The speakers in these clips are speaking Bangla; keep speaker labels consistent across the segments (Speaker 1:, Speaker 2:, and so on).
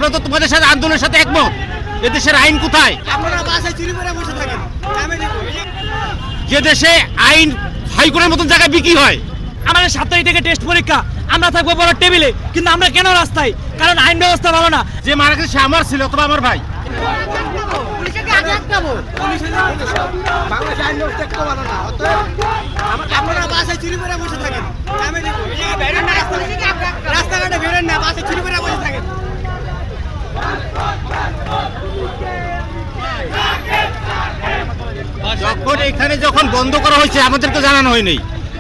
Speaker 1: আমরা তো তোমাদের সাথে আন্দোলনের সাথে একমত। এদেশের আইন কোথায়? যে দেশে আইন হাইকোর্টের মতন জায়গায় বিক্রি হয়।
Speaker 2: আমাদের 7 তারিখ থেকে টেস্ট পরীক্ষা, আমরা থাকবো বড় টেবিলে, কিন্তু আমরা কেন রাস্তায়? কারণ আইন ব্যবস্থা ভালো না।
Speaker 1: যে মারা গেছে সে আমার ছিল অথবা আমার ভাই। যখন এখানে বন্ধ করা হয়েছে আমাদেরকে জানানো হয়নি।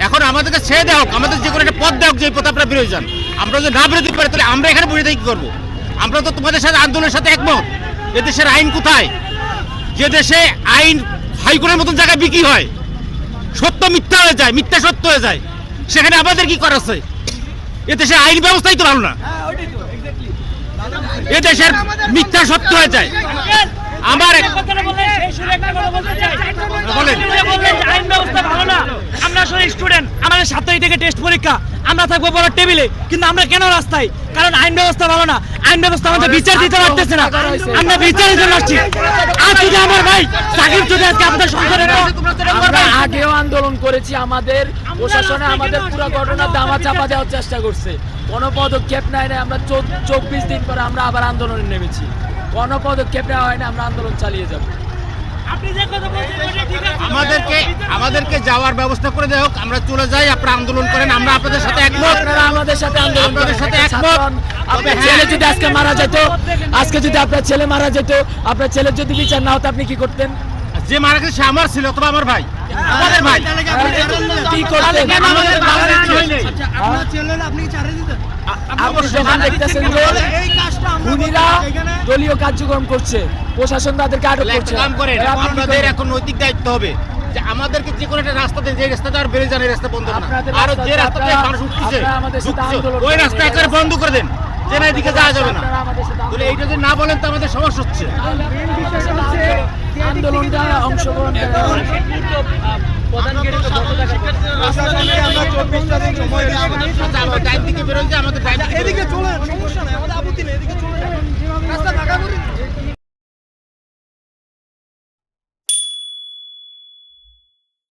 Speaker 1: এখন আমাদেরকে ছেড়ে দেওয়া হোক, আমাদের যে কোনো একটা পথ দেওয়া হোক, যে পথে আপনারা বেরোয় যান। আমরা যদি না বেরোতে পারি তাহলে আমরা এখানে বসে থেকে কি করবো? আমরা তো তোমাদের সাথে আন্দোলনের সাথে একমত। এদেশের আইন কোথায়? যে দেশে আইন হাইকোর্টের মতন জায়গায় বিক্রি হয়, সত্য মিথ্যা হয়ে যায়, মিথ্যা সত্য হয়ে যায়, সেখানে আমাদের কি করা আছে? এদেশের আইন ব্যবস্থাই তো ভালো না। এদেশের মিথ্যা সত্য হয়ে যায়। আমার
Speaker 2: আইন ব্যবস্থা ভালো না। আমরা আসলে স্টুডেন্ট, আমাদের 7 তারিখ থেকে টেস্ট পরীক্ষা, আমরা থাকবো বড় টেবিলে, কিন্তু আমরা কেন রাস্তায়? কারণ আইন ব্যবস্থা ভালো না। আইন ব্যবস্থা আমাদের বিচার দিতে পারতেছে না। আমরা বিচারের জন্য আসছি। আর যদি আমার ভাই সাকিব যদি আজকে আপনাদের সংসদে,
Speaker 3: আমরা আগেও আন্দোলন করেছি, আমাদের প্রশাসনে আমাদের পুরো ঘটনা দামা চাপা দেওয়ার চেষ্টা করছে, কোনো পদক্ষেপ নেয় না। আমরা 24 দিন পরে আমরা আবার আন্দোলনে নেমেছি, কোনো পদক্ষেপ নেওয়া হয় না। আমরা আন্দোলন চালিয়ে যাব।
Speaker 1: আমাদেরকে যাওয়ার ব্যবস্থা করে দেওয়া হোক, আমরা চলে যাই, আপনারা আন্দোলন করেন, আমরা আপনাদের সাথে একমত।
Speaker 3: আপনারা আমাদের সাথে আন্দোলন করেন।
Speaker 1: আপনাদের সাথে একমত।
Speaker 3: আপনার ছেলে যদি আজকে মারা যেত, আজকে যদি আপনার ছেলে মারা যেত, আপনার ছেলের যদি বিচার না হতো, আপনি কি করতেন?
Speaker 1: যে মারা গেছে সে আমার ছিল অথবা আমার ভাই। আমাদের ভাই
Speaker 3: কি করতেন? আপনি যখন দেখতেছেন যে খুনিরা দলীয় কার্যক্রম করছে, প্রশাসন তাদেরকে আটক করছে,
Speaker 1: কাম করেন। আপনাদের এখন নৈতিক দায়িত্ব হবে যে আমাদেরকে যে কোনো একটা রাস্তাতে, যে রাস্তাতে আর বেরিয়ে যান, এই রাস্তা বন্ধ না। আর যে রাস্তাতে মানুষ উঠতেছে ওই রাস্তা একেবারে বন্ধ করে দেন, যে না এদিকে যাওয়া যাবে না। বলে এইটা যদি না বলেন তো আমাদের সমস্যা হচ্ছে।
Speaker 3: আন্দোলনটা অংশগ্রহণ
Speaker 1: আমাদের টাইম থেকে বেরোয় যে আমাদের টাইম এদিকে চলে সমস্যা নাই।